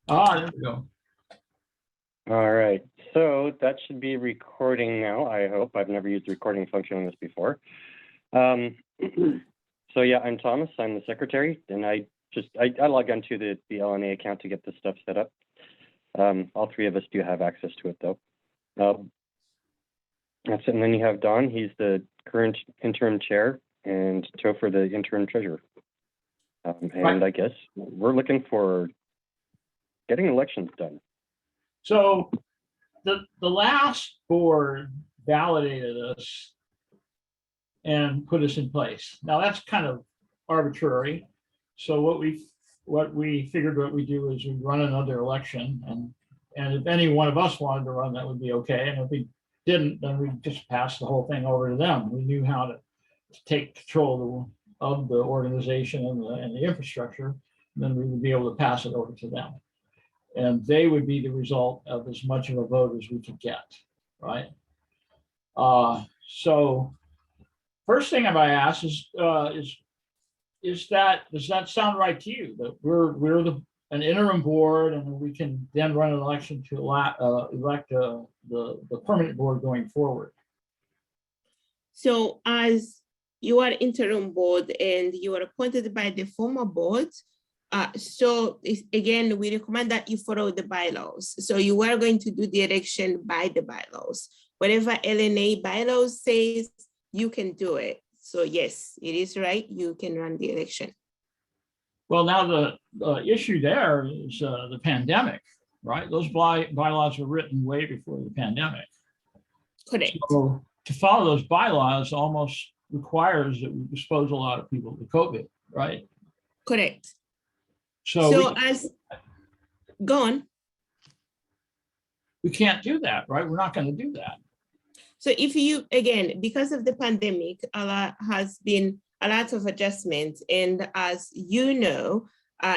Ah, there we go. All right, so that should be recording now, I hope. I've never used the recording function on this before. So yeah, I'm Thomas, I'm the secretary, and I log onto the LNA account to get this stuff set up. All three of us do have access to it though. That's it, and then you have Don, he's the current interim chair, and Topher, the interim treasurer. And I guess we're looking for getting elections done. So the last board validated us and put us in place. Now that's kind of arbitrary. So what we figured what we do is we run another election, and if any one of us wanted to run, that would be okay. And if we didn't, then we just pass the whole thing over to them. We knew how to take control of the organization and the infrastructure, and then we would be able to pass it over to them. And they would be the result of as much of a vote as we could get, right? So first thing I might ask is does that sound right to you? That we're an interim board, and we can then run an election to elect the permanent board going forward? So as you are interim board and you are appointed by the former board, so again, we recommend that you follow the bylaws. So you are going to do the election by the bylaws. Whatever LNA bylaws says, you can do it. So yes, it is right, you can run the election. Well, now the issue there is the pandemic, right? Those bylaws were written way before the pandemic. Correct. So to follow those bylaws almost requires that we expose a lot of people to COVID, right? Correct. So go on. We can't do that, right? We're not going to do that. So if you, again, because of the pandemic, has been a lot of adjustments. And as you know,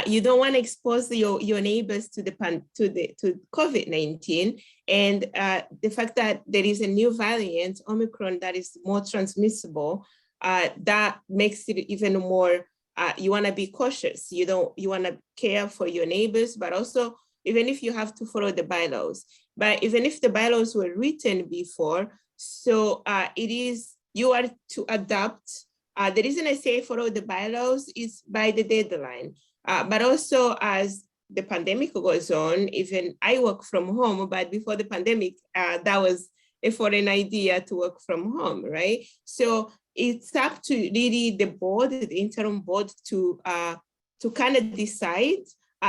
you don't want to expose your neighbors to COVID-19. And the fact that there is a new variant, Omicron, that is more transmissible, that makes it even more, you want to be cautious. You want to care for your neighbors, but also even if you have to follow the bylaws. But even if the bylaws were written before, so you are to adapt. The reason I say follow the bylaws is by the deadline, but also as the pandemic goes on, even I work from home, but before the pandemic, that was a foreign idea to work from home, right? So it's up to really the board, the interim board, to kind of decide.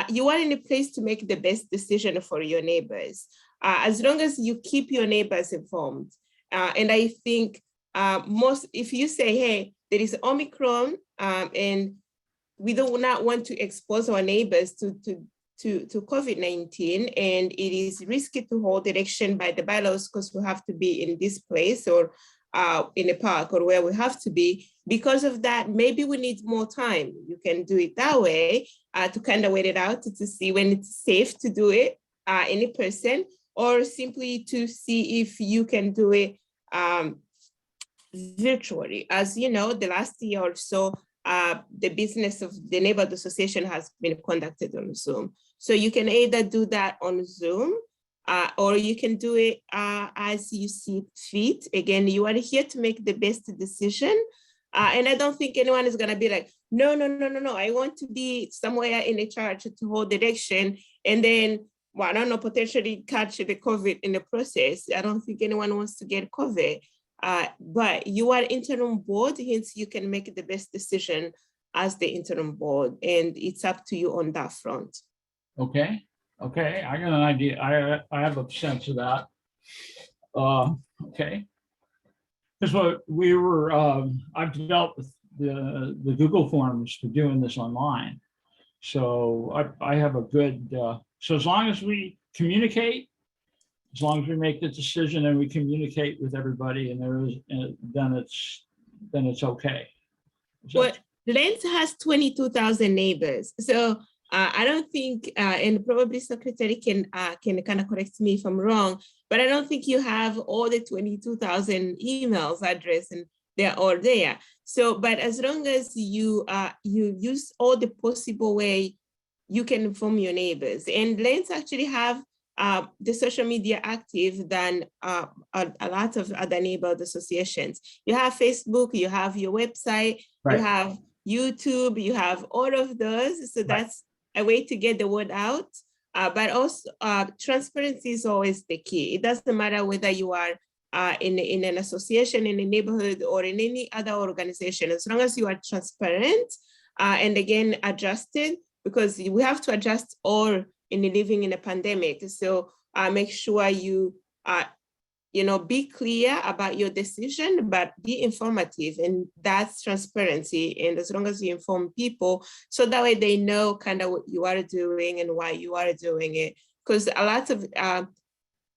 You are in a place to make the best decision for your neighbors, as long as you keep your neighbors informed. And I think if you say, hey, there is Omicron, and we do not want to expose our neighbors to COVID-19, and it is risky to hold election by the bylaws because we have to be in this place or in a park or where we have to be. Because of that, maybe we need more time. You can do it that way to kind of wait it out to see when it's safe to do it in person, or simply to see if you can do it virtually. As you know, the last year or so, the business of the neighborhood association has been conducted on Zoom. So you can either do that on Zoom, or you can do it as you see fit. Again, you are here to make the best decision. And I don't think anyone is gonna be like, no, I want to be somewhere in a church to hold the election, and then, well, I don't know, potentially catch the COVID in the process. I don't think anyone wants to get COVID. But you are interim board, hence you can make the best decision as the interim board, and it's up to you on that front. Okay, I got an idea. I have a sense of that. Okay, because what we were, I've developed the Google Forms for doing this online. So I have a good, so as long as we communicate, as long as we make the decision and we communicate with everybody, and then it's okay. Well, Lens has 22,000 neighbors, so I don't think, and probably Secretary can kind of correct me if I'm wrong, but I don't think you have all the 22,000 emails address, and they're all there. So, but as long as you use all the possible way you can inform your neighbors. And Lanes actually have the social media active than a lot of other neighborhood associations. You have Facebook, you have your website, Right. you have YouTube, you have all of those. So Right. that's a way to get the word out. But also transparency is always the key. It doesn't matter whether you are in an association, in a neighborhood, or in any other organization, as long as you are transparent and again, adjusted, because we have to adjust all in living in a pandemic. So make sure you be clear about your decision, but be informative, and that's transparency. And as long as you inform people, so that way they know kind of what you are doing and why you are doing it. Because a lot of,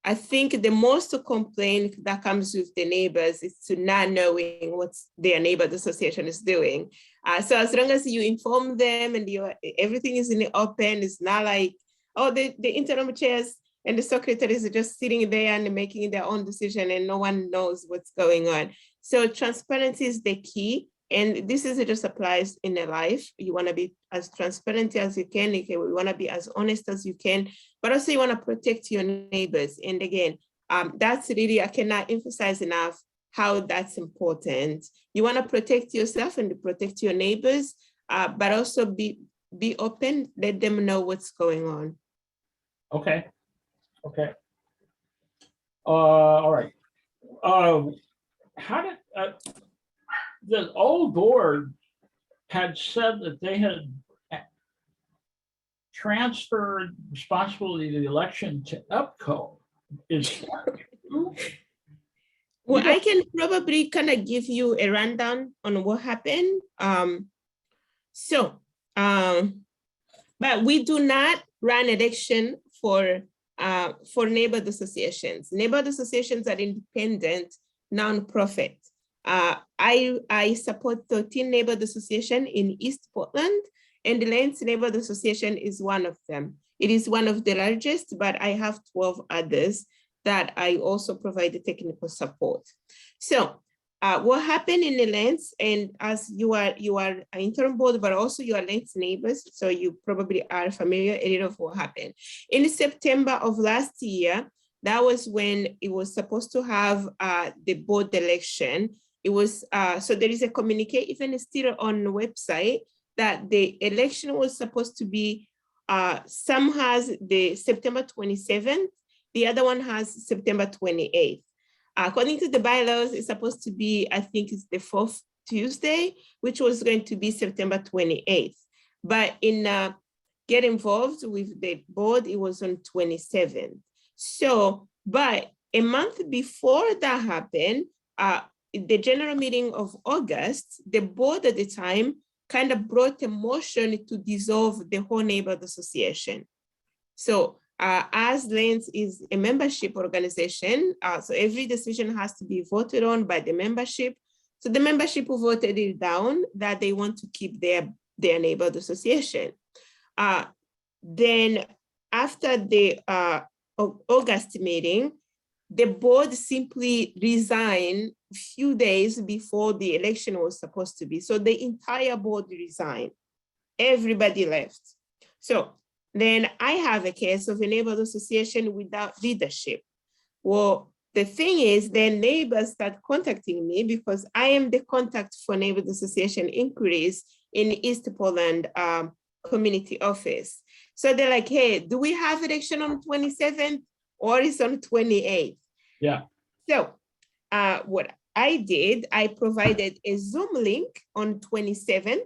I think the most complaint that comes with the neighbors is to not knowing what their neighborhood association is doing. So as long as you inform them and everything is in the open, it's not like, oh, the interim chairs and the secretaries are just sitting there and making their own decision and no one knows what's going on. So transparency is the key. And this just applies in a life. You want to be as transparent as you can. You want to be as honest as you can, but also you want to protect your neighbors. And again, that's really, I cannot emphasize enough how that's important. You want to protect yourself and protect your neighbors, but also be open, let them know what's going on. Okay. Okay. All right. How did the old board had said that they had transferred responsibility of the election to EPCO? Is that true? Well, I can probably kind of give you a rundown on what happened. But we do not run election for neighborhood associations. Neighborhood associations are independent, nonprofit. I support 13 neighborhood association in East Portland, and the Lanes Neighborhood Association is one of them. It is one of the largest, but I have 12 others that I also provide the technical support. So what happened in the Lanes, and as you are an interim board, but also you are Lanes neighbors, so you probably are familiar a little of what happened. In September of last year, that was when it was supposed to have the board election. It was, so there is a communique, even still on the website, that the election was supposed to be, some has the September 27th, the other one has September 28th. According to the bylaws, it's supposed to be, I think it's the 4th Tuesday, which was going to be September 28th. But in get involved with the board, it was on 27th. So, but a month before that happened, the general meeting of August, the board at the time kind of brought a motion to dissolve the whole neighborhood association. So as Lanes is a membership organization, so every decision has to be voted on by the membership. So the membership voted it down that they want to keep their neighborhood association. Then after the August meeting, the board simply resigned a few days before the election was supposed to be. So the entire board resigned. Everybody left. So then I have a case of a neighborhood association without leadership. Well, the thing is, then neighbors start contacting me because I am the contact for neighborhood association inquiries in East Portland community office. So they're like, hey, do we have election on 27th or is on 28th? Yeah. So what I did, I provided a Zoom link on 27th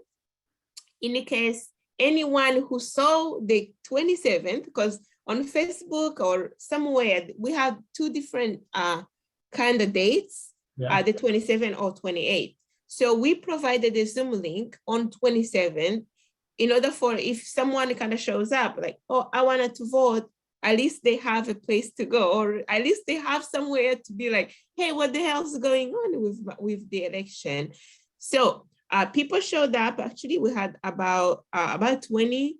in the case anyone who saw the 27th, because on Facebook or somewhere, we have two different kind of dates, the 27th or 28th. So we provided a Zoom link on 27th in order for if someone kind of shows up like, oh, I wanted to vote, at least they have a place to go, or at least they have somewhere to be like, hey, what the hell's going on with the election? So people showed up. Actually, we had about 20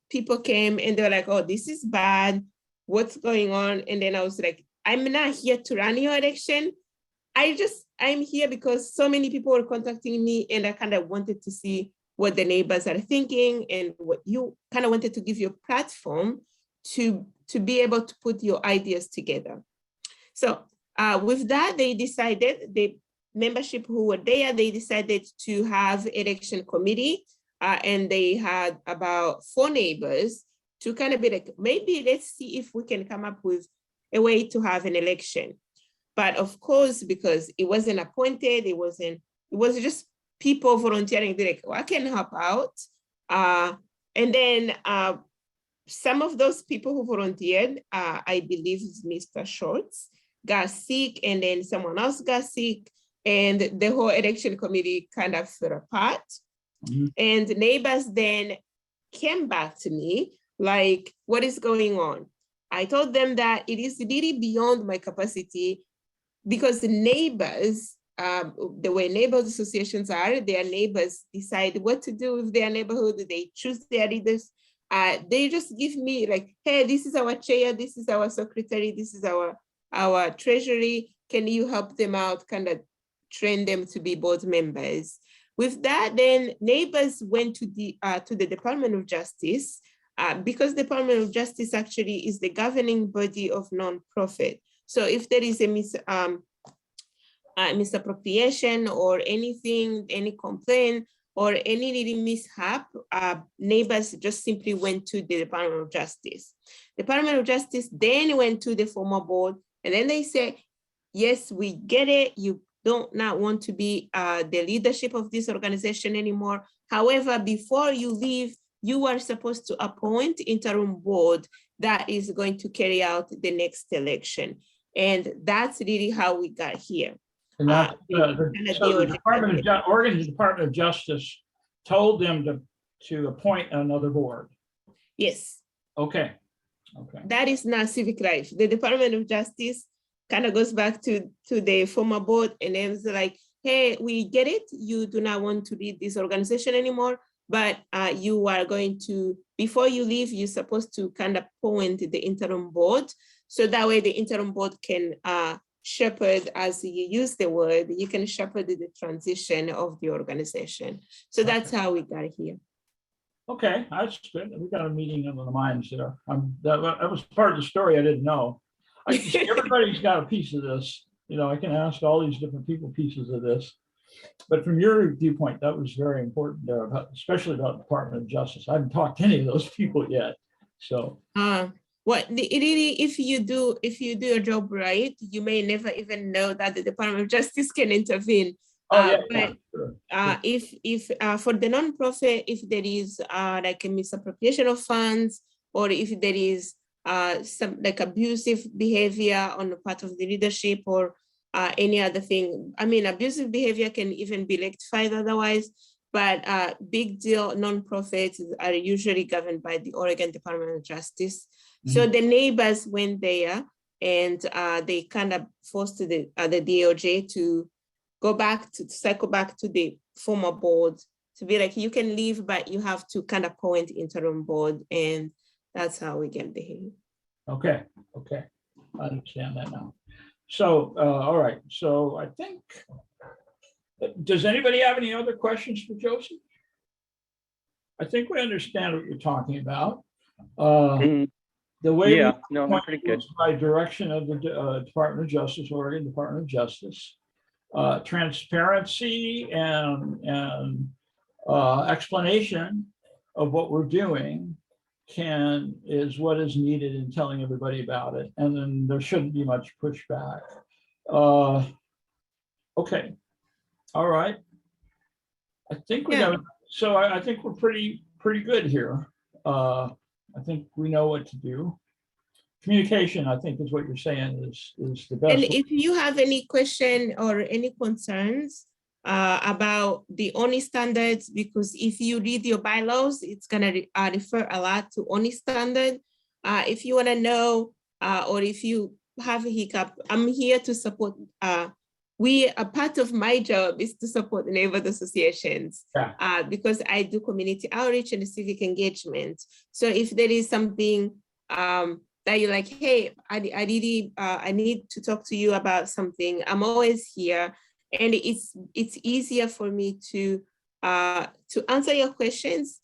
people came and they were like, oh, this is bad. What's going on? And then I was like, I'm not here to run your election. I'm here because so many people were contacting me and I kind of wanted to see what the neighbors are thinking and what you kind of wanted to give you a platform to be able to put your ideas together. So with that, they decided, the membership who were there, they decided to have election committee, and they had about 4 neighbors to kind of be like, maybe let's see if we can come up with a way to have an election. But of course, because it wasn't appointed, it was just people volunteering, they're like, oh, I can help out. And then some of those people who volunteered, I believe Mr. Schultz, got sick, and then someone else got sick, and the whole election committee kind of fell apart. Mm-hmm. And neighbors then came back to me like, what is going on? I told them that it is really beyond my capacity, because the neighbors, the way neighbors associations are, their neighbors decide what to do with their neighborhood. They choose their leaders. They just give me like, hey, this is our chair, this is our secretary, this is our treasury. Can you help them out, kind of train them to be board members? With that, then neighbors went to the Department of Justice, because the Department of Justice actually is the governing body of nonprofit. So if there is a misappropriation or anything, any complaint or any little mishap, neighbors just simply went to the Department of Justice. The Department of Justice then went to the former board, and then they say, yes, we get it. You don't not want to be the leadership of this organization anymore. However, before you leave, you are supposed to appoint interim board that is going to carry out the next election. And that's really how we got here. And that, the Department of Justice told them to appoint another board. Yes. Okay. Okay. That is not civic life. The Department of Justice kind of goes back to the former board, and then it's like, hey, we get it. You do not want to lead this organization anymore, but you are going to, before you leave, you're supposed to kind of appoint the interim board. So that way the interim board can shepherd, as you use the word, you can shepherd the transition of the organization. So that's how we got here. Okay, that's good. We got a meeting of the minds there. That was part of the story I didn't know. Everybody's got a piece of this. You know, I can ask all these different people pieces of this. But from your viewpoint, that was very important there, especially about the Department of Justice. I haven't talked to any of those people yet. So if you do your job right, you may never even know that the Department of Justice can intervene. Sure. If for the nonprofit, if there is like a misappropriation of funds, or if there is some like abusive behavior on the part of the leadership, or any other thing. I mean, abusive behavior can even be rectified otherwise, but big deal nonprofits are usually governed by the Oregon Department of Justice. Mm-hmm. So the neighbors went there, and they kind of forced the DOJ to cycle back to the former board to be like, you can leave, but you have to kind of appoint interim board, and that's how we get there. Okay, I understand that now. So, all right. So I think, does anybody have any other questions for Josie? I think we understand what you're talking about. The way I'm pretty good. By direction of the Department of Justice, Oregon Department of Justice, transparency and explanation of what we're doing is what is needed in telling everybody about it, and then there shouldn't be much pushback. Okay, all right. I think we got. So I think we're pretty good here. I think we know what to do. Communication, I think, is what you're saying is the best. And if you have any question or any concerns about the ONI standards, because if you read your bylaws, it's gonna refer a lot to ONI standard. If you wanna know, or if you have a hiccup, I'm here to support. A part of my job is to support the neighborhood associations, because I do community outreach and civic engagement. So if there is something that you're like, hey, I need to talk to you about something, I'm always here. And it's easier for me to to answer your questions.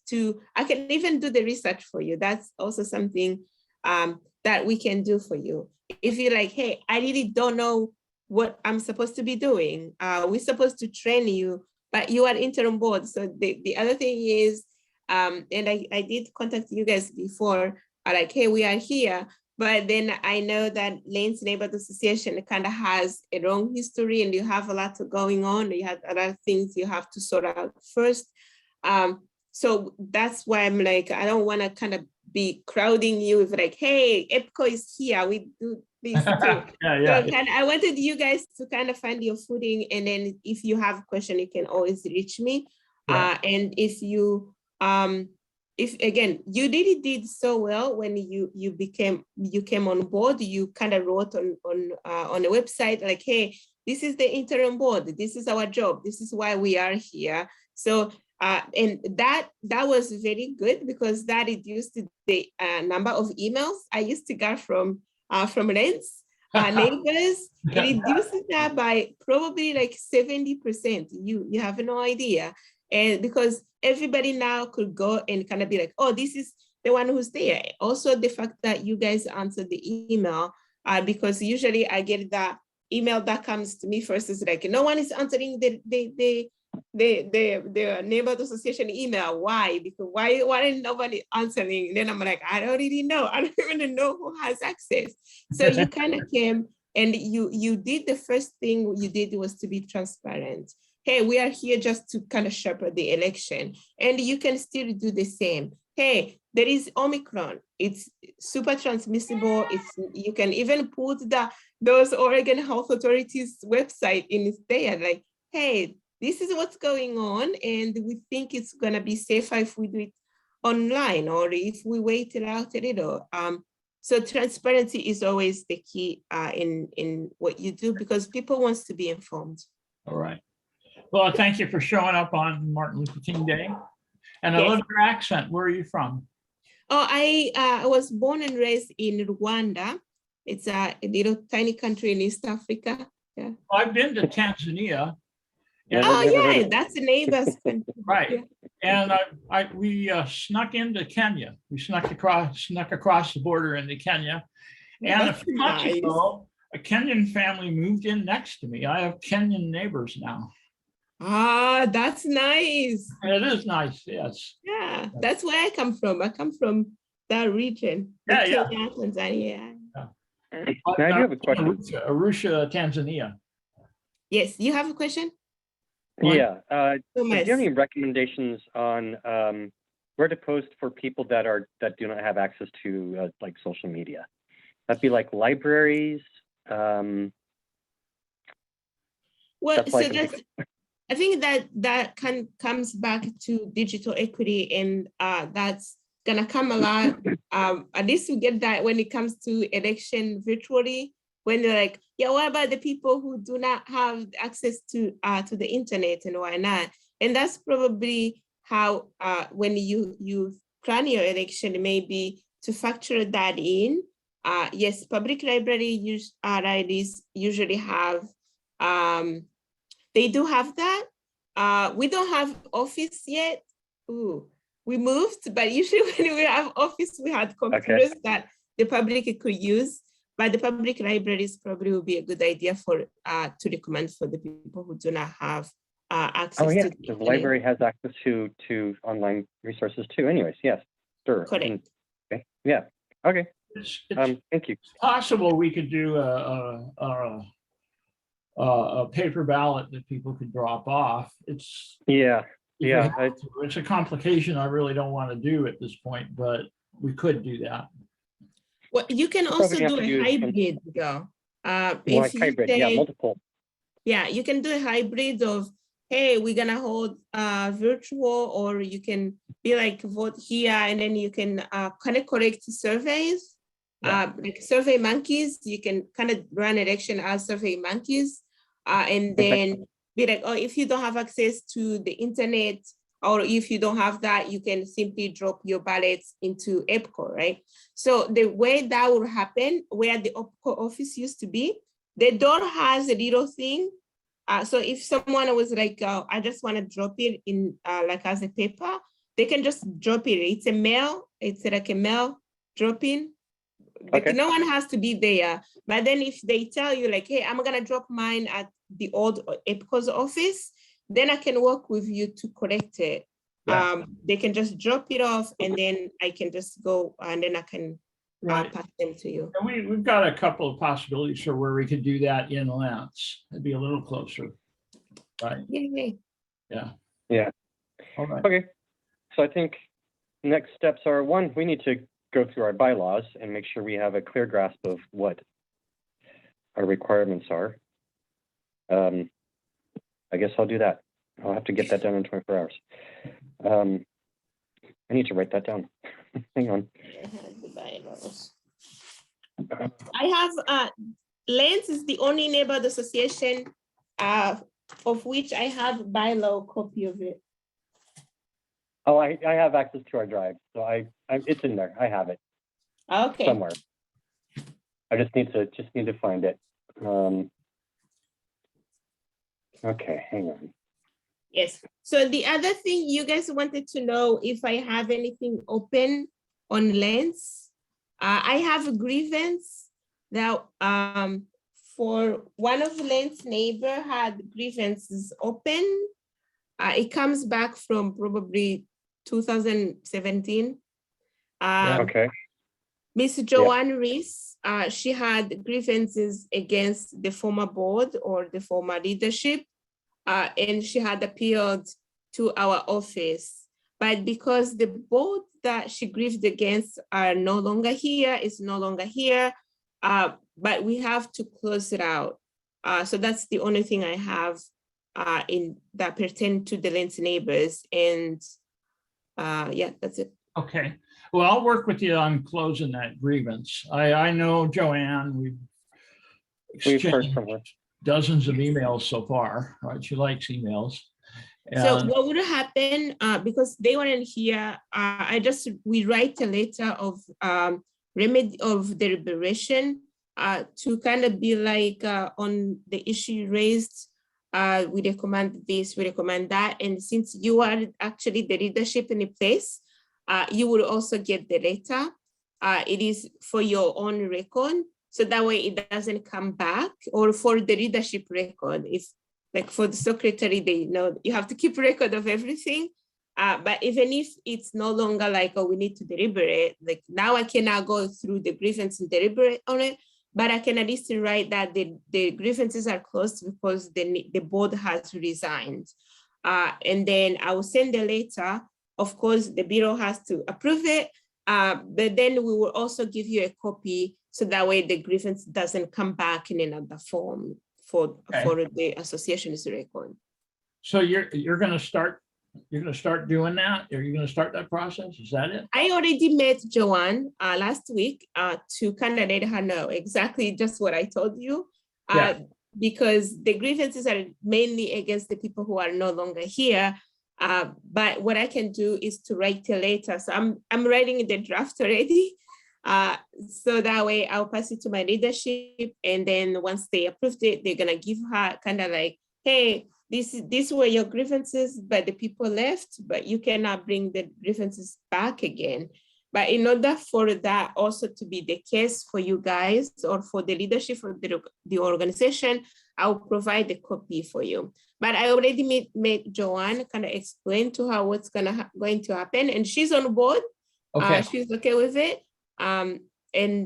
I can even do the research for you. That's also something that we can do for you. If you're like, hey, I really don't know what I'm supposed to be doing. We're supposed to train you, but you are interim board. So the other thing is, and I did contact you guys before, like, hey, we are here. But then I know that Lane's Neighborhood Association kind of has a long history and you have a lot going on. You have other things you have to sort out first. So that's why I'm like, I don't want to kind of be crowding you with like, hey, EPCO is here, we do this too. Yeah. So I wanted you guys to kind of find your footing, and then if you have a question, you can always reach me. Right. And if you, if again, you really did so well when you came on board, you kind of wrote on the website like, hey, this is the interim board, this is our job, this is why we are here. So and that was very good, because that reduced the number of emails I used to get from rents, neighbors. It reduced that by probably like 70%. You have no idea. And because everybody now could go and kind of be like, oh, this is the one who's there. Also, the fact that you guys answered the email, because usually I get that email that comes to me first is like, no one is answering the neighborhood association email. Why? Because why is nobody answering? And then I'm like, I don't really know. I don't even know who has access. So you kind of came and you did the first thing you did was to be transparent. Hey, we are here just to kind of shepherd the election, and you can still do the same. Hey, there is Omicron. It's super transmissible. You can even put those Oregon Health Authorities website in there, like, hey, this is what's going on, and we think it's gonna be safer if we do it online or if we wait it out a little. So transparency is always the key in what you do, because people want to be informed. All right. Well, thank you for showing up on Martin Luther King Day. And I Yes. love your accent. Where are you from? Oh, I was born and raised in Rwanda. It's a little tiny country in East Africa. Yeah. I've been to Tanzania. Never- Oh, never heard yeah, of it. that's the neighbors. Right. And we snuck into Kenya. We snuck across the border into Kenya. And a That's few months nice. ago, a Kenyan family moved in next to me. I have Kenyan neighbors now. Ah, that's nice. And it is nice, yes. Yeah, that's where I come from. I come from that region. Yeah, yeah. Kenya, Tanzania. Now, I do have a question. Arusha, Tanzania. Yes, you have a question? Yeah. So Do you much. have any recommendations on where to post for people that do not have access to like social media? That'd be like libraries. Well, That's so like- that's, I think that comes back to digital equity, and that's gonna come a lot. At least we get that when it comes to election virtually, when they're like, yeah, what about the people who do not have access to the internet and why not? And that's probably how when you plan your election, maybe to factor that in. Yes, public libraries usually have, they do have that. We don't have office yet. Ooh, we moved, but usually when we have office, we had computers that the public could use. But the public libraries probably will be a good idea for to recommend for the people who do not have access. Oh yeah, to the library has access to online resources too. Anyways, yes, sure. Correct. Okay. Yeah. Okay. It's Thank you. possible we could do a paper ballot that people could drop off. It's Yeah. Yeah. it's a complication I really don't want to do at this point, but we could do that. Well, you can Probably also have do to a do it hybrid, though. Like hybrid. Yeah. Multiple. Yeah, you can do a hybrid of, hey, we're gonna hold virtual, or you can be like vote here, and then you can kind of collect surveys, Yeah. like Survey Monkeys. You can kind of run election as Survey Monkeys, and then be like, oh, if you don't have access to the internet, or if you don't have that, you can simply drop your ballots into EPCO, right? So the way that will happen, where the EPCO office used to be, the door has a little thing So if someone was like, I just want to drop it in like as a paper, they can just drop it. It's a mail, it's like a mail drop-in. Like Okay. no one has to be there. But then if they tell you like, hey, I'm gonna drop mine at the old EPCO's office, then I can work with you to correct it. Yeah. They can just drop it off and then I can just go and then I can Right. pass them to you. And we've got a couple of possibilities for where we could do that in Lance. It'd be a little closer. Right. Yay. Yeah. Yeah. All right. Okay. So I think next steps are, one, we need to go through our bylaws and make sure we have a clear grasp of what our requirements are. I guess I'll do that. I'll have to get that done in 24 hours. I need to write that down. Hang on. I have Lens is the only neighborhood association of which I have bylaw copy of it. Oh, I have access to our drive, so it's in there. I have it Okay. somewhere. I just need to find it. Okay, hang on. Yes. So the other thing you guys wanted to know if I have anything open on Lens. I have a grievance that for one of Lens' neighbor had grievances open. It comes back from probably 2017. Okay. Miss Joanne Reese, she had grievances against the former board or the former leadership, and she had appealed to our office. But because the board that she grieved against are no longer here, is no longer here, but we have to close it out. So that's the only thing I have in that pertain to the Lens neighbors. And yeah, that's it. Okay. Well, I'll work with you on closing that grievance. I know Joanne, we've We've heard exchanged from her. dozens of emails so far, right? She likes emails. So And what would happen, because they weren't here, we write a letter of remedy of deliberation to kind of be like on the issue raised, we recommend this, we recommend that. And since you are actually the leadership in the place, you will also get the letter. It is for your own record. So that way it doesn't come back, or for the leadership record. If like for the secretary, they know you have to keep record of everything. But even if it's no longer like, oh, we need to deliberate, like now I cannot go through the grievance and deliberate on it, but I can at least write that the grievances are closed because the board has resigned. And then I will send the letter. Of course, the bureau has to approve it, but then we will also give you a copy so that way the grievance doesn't come back in another form for the association's record. so you're going to start doing that? Are you going to start that process? Is that it? I already met Joanne last week to kind of let her know exactly just what I told you. Yeah. Because the grievances are mainly against the people who are no longer here. But what I can do is to write a letter. So I'm writing the draft already. So that way I'll pass it to my leadership. And then once they approved it, they're gonna give her kind of like, hey, these were your grievances, but the people left, but you cannot bring the grievances back again. But in order for that also to be the case for you guys or for the leadership of the organization, I'll provide a copy for you. But I already made Joanne kind of explain to her what's going to happen, and she's on board. Okay. She's okay with it. And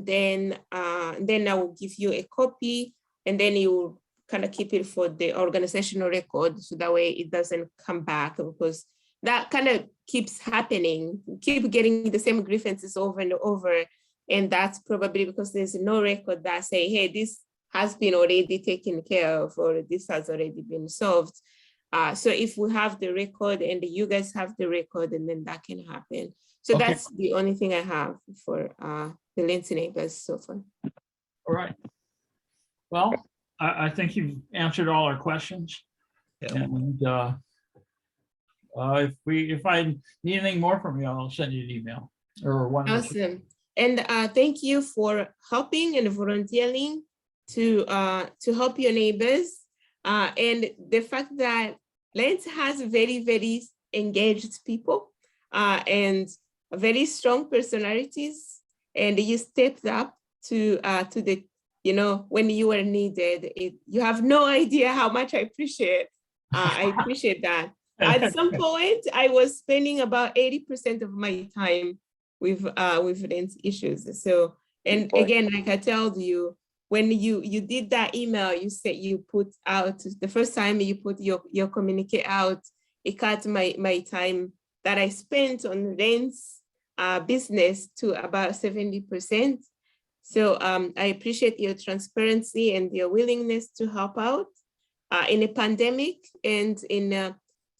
then I will give you a copy, and then you will kind of keep it for the organizational record, so that way it doesn't come back, because that kind of keeps happening, keep getting the same grievances over and over. And that's probably because there's no record that say, hey, this has been already taken care of, or this has already been solved. So if we have the record and you guys have the record, and then that can happen. So Okay. that's the only thing I have for the Lens neighbors so far. All right. Well, I think you've answered all our questions. Yeah. And if I need anything more from you, I'll send you an email or one. Awesome. And thank you for helping and volunteering to help your neighbors. And the fact that Lens has very, very engaged people and very strong personalities, and you stepped up to the, you know, when you were needed. You have no idea how much I appreciate. I appreciate that. At some point, I was spending about 80% of my time with Lens issues. So, and again, like I told you, when you did that email, you said you put out, the first time you put your communique out, it cut my time that I spent on Lens business to about 70%. So I appreciate your transparency and your willingness to help out in a pandemic and in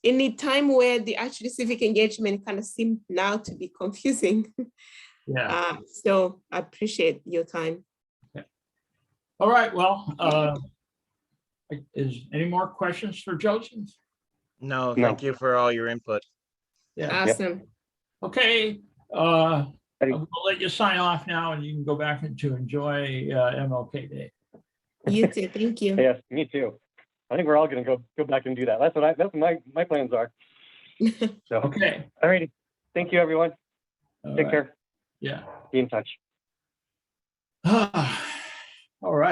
a time where the actually civic engagement kind of seemed now to be confusing. Yeah. So I appreciate your time. All right. Well, is any more questions for Joseph? No, No. thank you for all your input. Yeah. Awesome. Okay. I'll let you sign off now, and you can go back and to enjoy MLK Day. You too. Thank you. Yes, me too. I think we're all gonna go back and do that. That's what my plans are. So, Okay. all righty. Thank you, everyone. All Take right. care. Yeah. Be in touch. All right.